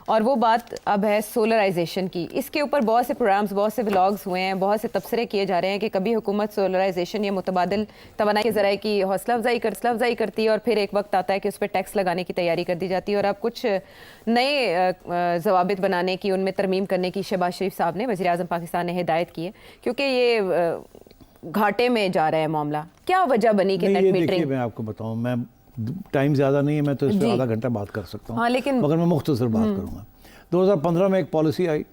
और वो बात अब है सोलराइजेशन की। इसके ऊपर बहुत से प्रोग्राम्स, बहुत से व्लॉग्स हुए हैं, बहुत से तबसरे किए जा रहे हैं कि कभी हुकूमत सोलराइजेशन या मुतबादिल तवानाई के ज़राए की हौसला अफजाई करती है और फिर एक वक्त आता है कि उस पर टैक्स लगाने की तैयारी कर दी जाती है। और अब कुछ नए ज़वाबित बनाने की, उनमें तरमीम करने की शहबाज शरीफ साहब ने, वज़ीर आज़म पाकिस्तान ने हिदायत की है, क्योंकि ये घाटे में जा रहा है मामला। क्या वजह बनी कि नेट मीटरिंग? मैं आपको बताऊं, मैं टाइम ज़्यादा नहीं है, मैं तो इस पर आधा घंटा बात कर सकता हूँ। हाँ, लेकिन मगर मैं मुख्तसर बात करूँगा। 2015 में एक पॉलिसी आई,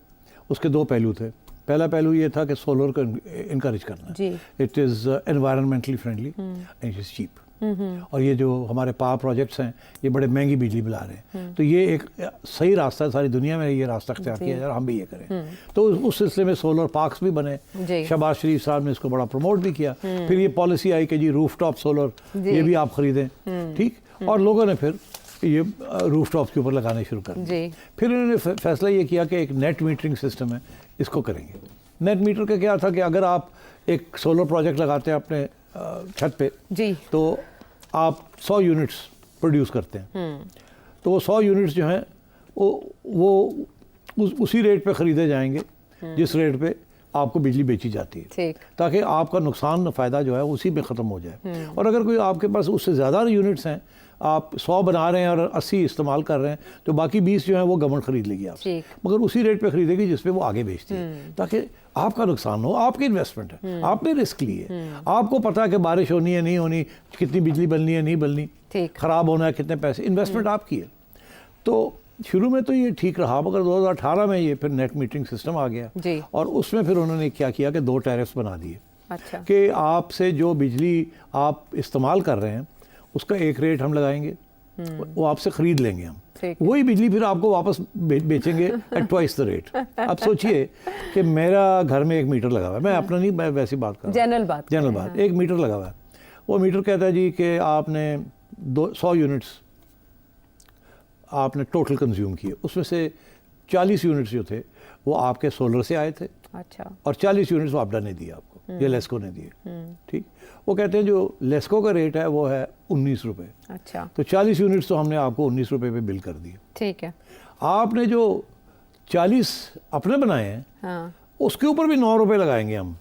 उसके दो पहलू थे। पहला पहलू ये था कि सोलर को इनकरेज करना, it is environmentally friendly and it is cheap. और ये जो हमारे पावर प्रोजेक्ट्स हैं, ये बड़े महंगी बिजली बिला रहे हैं, तो ये एक सही रास्ता है। सारी दुनिया में ये रास्ता अख्तियार किया जाए, हम भी ये करें। तो उस सिलसिले में सोलर पार्क्स भी बने। शहबाज शरीफ साहब ने इसको बड़ा प्रमोट भी किया। फिर ये पॉलिसी आई कि जी रूफटॉप सोलर ये भी आप खरीदें, ठीक। और लोगों ने फिर ये रूफटॉप के ऊपर लगाने शुरू कर दिए। फिर इन्होंने फैसला ये किया कि एक नेट मीटरिंग सिस्टम है, इसको करेंगे। नेट मीटर का क्या था कि अगर आप एक सोलर प्रोजेक्ट लगाते हैं अपने छत पे जी, तो आप 100 यूनिट्स प्रोड्यूस करते हैं, तो वो 100 यूनिट्स जो हैं वो उसी रेट पे ख़रीदे जाएंगे जिस रेट पे आपको बिजली बेची जाती है, ताकि आपका नुकसान फ़ायदा जो है उसी में ख़त्म हो जाए। और अगर कोई आपके पास उससे ज़्यादा यूनिट्स हैं, आप 100 बना रहे हैं और 80 इस्तेमाल कर रहे हैं, तो बाकी 20 जो है वो गवर्नमेंट ख़रीद लेगी आपसे, मगर उसी रेट पे ख़रीदेगी जिस पे वो आगे बेचती है, ताकि आपका नुकसान हो। आपकी इन्वेस्टमेंट है, आपने रिस्क लिए, आपको पता है कि बारिश होनी है नहीं होनी, कितनी बिजली बननी है नहीं बननी, ख़राब होना है कितने पैसे, इन्वेस्टमेंट आपकी है। तो शुरू में तो ये ठीक रहा, मगर 2018 में ये फिर नेट मीटरिंग सिस्टम आ गया और उसमें फिर उन्होंने क्या किया कि 2 टैरिफ्स बना दिए। अच्छा। कि आपसे जो बिजली आप इस्तेमाल कर रहे हैं उसका एक रेट हम लगाएंगे, वो आपसे ख़रीद लेंगे हम, वही बिजली फिर आपको वापस बेचेंगे एट ट्वाइस द रेट। अब सोचिए कि मेरा घर में एक मीटर लगा हुआ है, मैं अपना नहीं, मैं वैसी बात कर रहा हूँ, जनरल बात। एक मीटर लगा हुआ है, वो मीटर कहता है जी कि आपने 100 यूनिट्स आपने टोटल कंज्यूम किए, उसमें से 40 यूनिट्स जो थे वो आपके सोलर से आए थे। अच्छा। और 40 यूनिट्स वापडा ने दिए आपको, या लेस्को ने दिए, ठीक। वो कहते हैं जो लेस्को का रेट है वो है 19 रुपये। अच्छा। तो 40 यूनिट्स तो हमने आपको 19 रुपये पे बिल कर दिए, ठीक है। आपने जो 40 अपने बनाए हैं, हाँ, उसके ऊपर भी 9 रुपये लगाएंगे हम,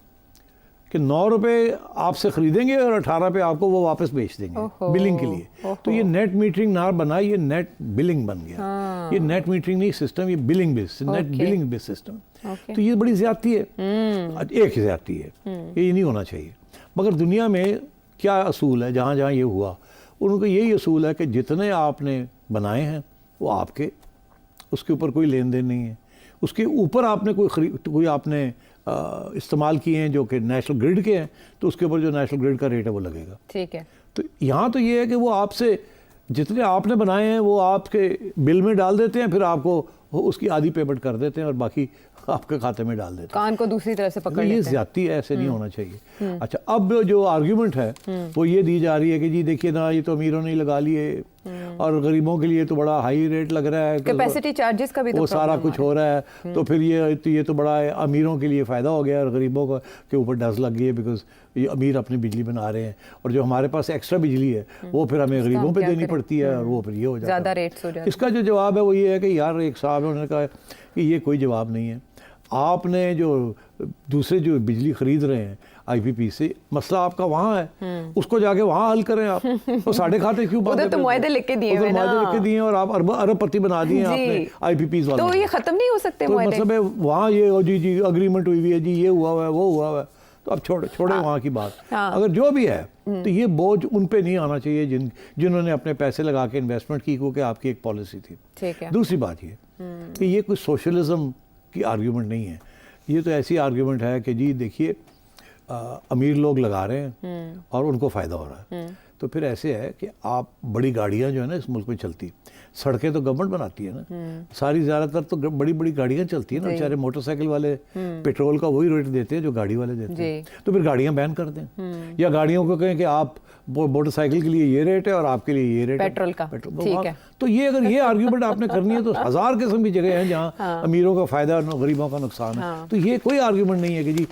कि 9 रुपये आपसे ख़रीदेंगे और 18 पे आपको वो वापस बेच देंगे बिलिंग के लिए। तो ये नेट मीटरिंग ना बना, ये नेट बिलिंग बन गया। हाँ। ये नेट मीटरिंग नहीं सिस्टम, ये billing based, net billing based system. तो ये बड़ी ज़्यादती है, एक ज़्यादती है, ये नहीं होना चाहिए। मगर दुनिया में क्या असूल है, जहाँ जहाँ ये हुआ उनको यही असूल है कि जितने आपने बनाए हैं वो आपके, उसके ऊपर कोई लेन देन नहीं है। उसके ऊपर आपने कोई आपने इस्तेमाल किए हैं जो कि नेशनल ग्रिड के हैं, तो उसके ऊपर जो नेशनल ग्रिड का रेट है वो लगेगा, ठीक है। तो यहाँ तो ये है कि वो आपसे जितने आपने बनाए हैं वो आपके बिल में डाल देते हैं, फिर आपको उसकी आधी पेमेंट कर देते हैं और बाकी आपके खाते में डाल देते हैं, कान को दूसरी तरफ से पकड़ लेते हैं। ये ज्यादती है, ऐसे नहीं होना चाहिए। अच्छा, अब जो आर्ग्यूमेंट है वो ये दी जा रही है कि जी देखिए ना, ये तो अमीरों ने लगा लिए और गरीबों के लिए तो बड़ा हाई रेट लग रहा है, कैपेसिटी चार्जेस का भी वो सारा कुछ हो रहा है, तो फिर ये तो बड़ा अमीरों के लिए फ़ायदा हो गया और गरीबों के ऊपर डज लग गई है, बिकॉज ये अमीर अपनी बिजली बना रहे हैं और जो हमारे पास एक्स्ट्रा बिजली है वो फिर हमें गरीबों पे देनी पड़ती है और वो फिर ये हो जाता है, ज़्यादा रेट्स हो जाते हैं। इसका जो जवाब है वो ये है कि यार, एक साहब उन्होंने कहा कि ये कोई जवाब नहीं है। आपने जो दूसरे जो बिजली खरीद रहे हैं आईपीपी से, मसला आपका वहाँ है, उसको जाके वहाँ हल करें आप। तो साढ़े खाते क्यों बांधे? तो मुआहदे लिख के दिए, लिख के दिए और आप अरबपति बना दिए आपने आईपीपीज़ वाले, तो ये खत्म नहीं हो सकते। तो मतलब है वहाँ ये जी अग्रीमेंट हुई हुई है जी, ये हुआ हुआ है वो हुआ हुआ है, तो अब छोड़े वहाँ की बात। अगर जो भी है तो ये बोझ उन पे नहीं आना चाहिए जिन्होंने अपने पैसे लगा के इन्वेस्टमेंट की, क्योंकि आपकी एक पॉलिसी थी, ठीक है। दूसरी बात ये कि ये कोई सोशलिज्म की आर्ग्यूमेंट नहीं है, ये तो ऐसी आर्ग्यूमेंट है कि जी देखिए अमीर लोग लगा रहे हैं और उनको फ़ायदा हो रहा है, तो फिर ऐसे है कि आप बड़ी गाड़ियाँ जो है ना इस मुल्क में चलती, सड़कें तो गवर्नमेंट बनाती है ना, सारी ज़्यादातर तो बड़ी बड़ी गाड़ियाँ चलती है ना, बेचारे मोटरसाइकिल वाले पेट्रोल का वही रेट देते हैं जो गाड़ी वाले देते हैं, तो फिर गाड़ियाँ बैन कर दें, या गाड़ियों को कहें कि आप मोटरसाइकिल के लिए ये रेट है और आपके लिए ये रेट पेट्रोल का, ठीक है। तो ये अगर ये आर्ग्यूमेंट आपने करनी है तो 1000 किस्म की जगह हैं जहाँ अमीरों का फ़ायदा और गरीबों का नुकसान है। तो ये कोई आर्ग्यूमेंट नहीं है कि जी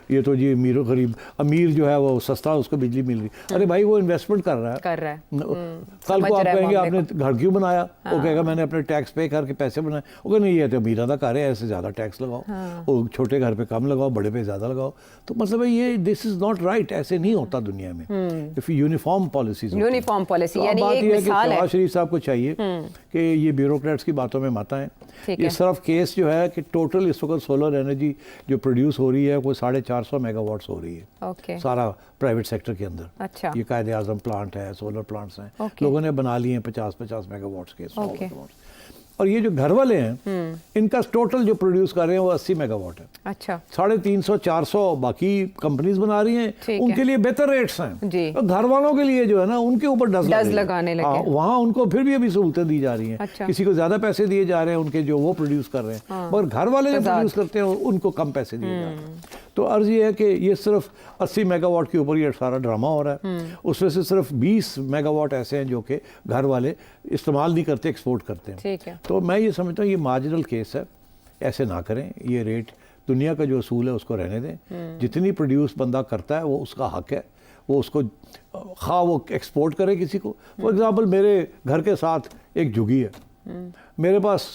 ये तो जी अमीर जो है वो सस्ता उसको बिजली मिल रही, अरे भाई वो इन्वेस्टमेंट कर रहा है कल को आप कहेंगे आपने घर क्यों बनाया, वो कहेगा मैंने अपने टैक्स पे करके पैसे बनाए, वो कहेगा नहीं ये तो अमीरां दा घर है, ऐसे ज़्यादा टैक्स लगाओ, वो छोटे घर पे कम लगाओ, बड़े पे ज़्यादा लगाओ। तो मतलब है ये दिस इज़ नॉट राइट, ऐसे नहीं होता दुनिया में। If uniform policies, uniform policy यानी बात एक ये है कि मिसाल है। शहबाज शरीफ साहब को चाहिए कि ये ब्यूरोक्रेट्स की बातों में मत आए। ये सिर्फ केस जो है कि टोटल इस वक्त सोलर एनर्जी जो प्रोड्यूस हो रही है वो 450 मेगावाट्स हो रही है सारा प्राइवेट सेक्टर के अंदर। अच्छा। ये कायदे आजम प्लांट है, सोलर प्लांट्स हैं, लोगों ने बना लिए हैं 50-50 मेगावाट्स के, 100 मेगावाट्स। और ये जो घर वाले हैं इनका टोटल जो प्रोड्यूस कर रहे हैं वो 80 मेगावाट है। अच्छा। 350-400 बाकी कंपनीज बना रही हैं, उनके लिए बेहतर रेट्स हैं। और घर वालों के लिए जो है ना उनके ऊपर डज लगाने लगे। वहाँ उनको फिर भी अभी सहूलतें दी जा रही हैं। अच्छा। किसी को ज्यादा पैसे दिए जा रहे हैं उनके जो वो प्रोड्यूस कर रहे हैं, मगर घर वाले जो प्रोड्यूस करते हैं उनको कम पैसे दिए जा रहे हैं। तो अर्ज ये है कि ये सिर्फ 80 मेगावाट के ऊपर ये सारा ड्रामा हो रहा है। उसमें से सिर्फ 20 मेगावाट ऐसे हैं जो कि घर वाले इस्तेमाल नहीं करते, एक्सपोर्ट करते हैं। ठीक है। तो मैं ये समझता हूँ ये मार्जिनल केस है, ऐसे ना करें। ये रेट दुनिया का जो असूल है उसको रहने दें। जितनी प्रोड्यूस बंदा करता है वो उसका हक है, वो उसको खा वो एक्सपोर्ट करे किसी को। फॉर एग्ज़ाम्पल मेरे घर के साथ एक झुग्गी है, मेरे पास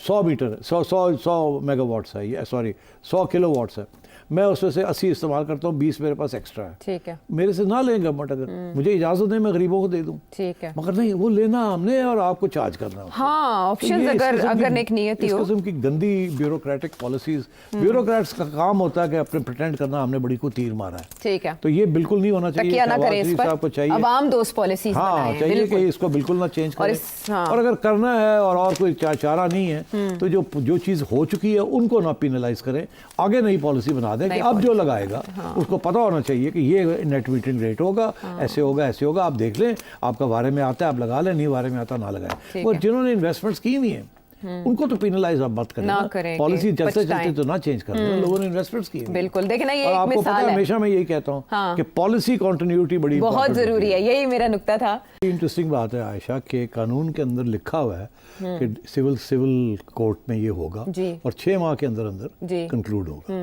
100 मेगावाट्स है, ये सॉरी 100 किलोवाट्स है, मैं उसमें से 80 इस्तेमाल करता हूँ, 20 मेरे पास एक्स्ट्रा है। ठीक है। मेरे से ना लें गवर्नमेंट, अगर मुझे इजाज़त दें मैं गरीबों को दे दूँ। ठीक है। मगर नहीं, वो लेना हमने और आपको चार्ज करना। हाँ, ऑप्शंस तो अगर नेक नियति हो। इस किस्म की गंदी ब्यूरोक्रेटिक पॉलिसीज, ब्यूरोक्रेट्स का काम होता है कि अपने प्रिटेंड करना हमने बड़ी को तीर मारा है। ठीक है। तो ये बिल्कुल नहीं होना चाहिए। साहब को चाहिए अवाम दोस्त पॉलिसीज हाँ चाहिए कि इसको बिल्कुल ना चेंज करें। और अगर करना है और कोई चारा नहीं है तो जो चीज़ हो चुकी है उनको ना पिनलाइज करें, आगे नई पॉलिसी बना दें कि अब जो लगाएगा उसको पता होना चाहिए कि ये नेट मीटरिंग रेट होगा, ऐसे होगा, ऐसे होगा, आप देख लें, आपका बारे में आता है आप लगा लें, नहीं बारे में आता ना लगाएं। और जिन्होंने इन्वेस्टमेंट्स की हुई हैं उनको तो पिनलाइज आप मत करें, पॉलिसी चलते चलते तो ना चेंज करें। लोगों ने इन्वेस्टमेंट्स की। बिल्कुल, देखिए ना, ये एक आपको मिसाल पता है, है। हमेशा मैं यही कहता हूँ कि पॉलिसी कंटिन्यूटी बड़ी बहुत जरूरी है, यही मेरा नुक्ता था। इंटरेस्टिंग बात है आयशा के कानून के अंदर लिखा हुआ है कि सिविल कोर्ट में ये होगा और 6 माह के अंदर अंदर कंक्लूड होगा,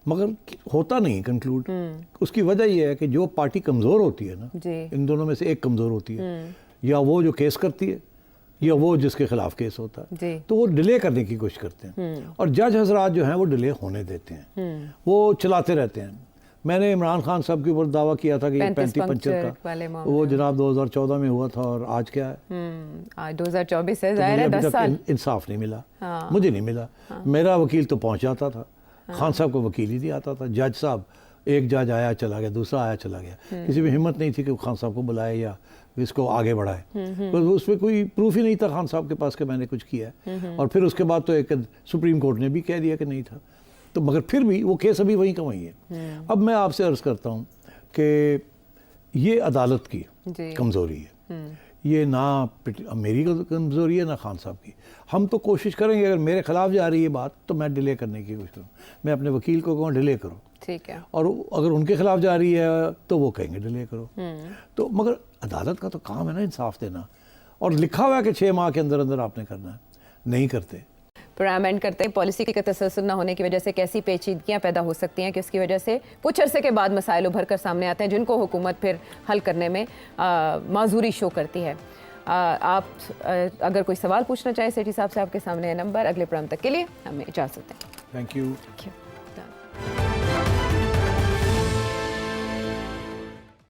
मगर होता नहीं कंक्लूड। उसकी वजह यह है कि जो पार्टी कमजोर होती है ना, इन दोनों में से एक कमजोर होती है, या वो जो केस करती है या वो जिसके खिलाफ केस होता है, तो वो डिले करने की कोशिश करते हैं। और जज हजरात जो हैं वो डिले होने देते हैं, वो चलाते रहते हैं। मैंने इमरान खान साहब के ऊपर दावा किया था कि 35 पंचर का वो जनाब 2014 में हुआ था और आज क्या है, आज 2024 है, जाहिर है 10 साल। इंसाफ नहीं मिला। मुझे नहीं मिला। मेरा वकील तो पहुंच जाता था, खान साहब को वकील ही नहीं आता था। जज साहब, एक जज आया चला गया, दूसरा आया चला गया, किसी में हिम्मत नहीं थी कि खान साहब को बुलाए या इसको आगे बढ़ाए। तो उसमें कोई प्रूफ ही नहीं था खान साहब के पास कि मैंने कुछ किया है। और फिर उसके बाद तो एक सुप्रीम कोर्ट ने भी कह दिया कि नहीं था, तो मगर फिर भी वो केस अभी वहीं का वहीं है। अब मैं आपसे अर्ज करता हूँ कि ये अदालत की कमज़ोरी है, ये ना मेरी कमज़ोरी है ना खान साहब की। हम तो कोशिश करेंगे, अगर मेरे खिलाफ जा रही है बात तो मैं डिले करने की कोशिश करूँ, मैं अपने वकील को कहूँ डिले करो, ठीक है। और अगर उनके खिलाफ जा रही है तो वो कहेंगे डिले करो। तो मगर अदालत का तो काम है ना इंसाफ देना, और लिखा हुआ है कि 6 माह के अंदर अंदर आपने करना है, नहीं करते। प्रोग्राम एंड करते हैं। पॉलिसी का तसल्सल न होने की वजह से कैसी पेचीदगियां पैदा हो सकती हैं कि उसकी वजह से कुछ अरसे के बाद मसाइल उभर कर सामने आते हैं जिनको हुकूमत फिर हल करने में माजूरी शो करती है। आप अगर कोई सवाल पूछना चाहें सेठी साहब से, आपके सामने है नंबर। अगले प्रोग्राम तक के लिए हमें इजाज़त दें। Thank you.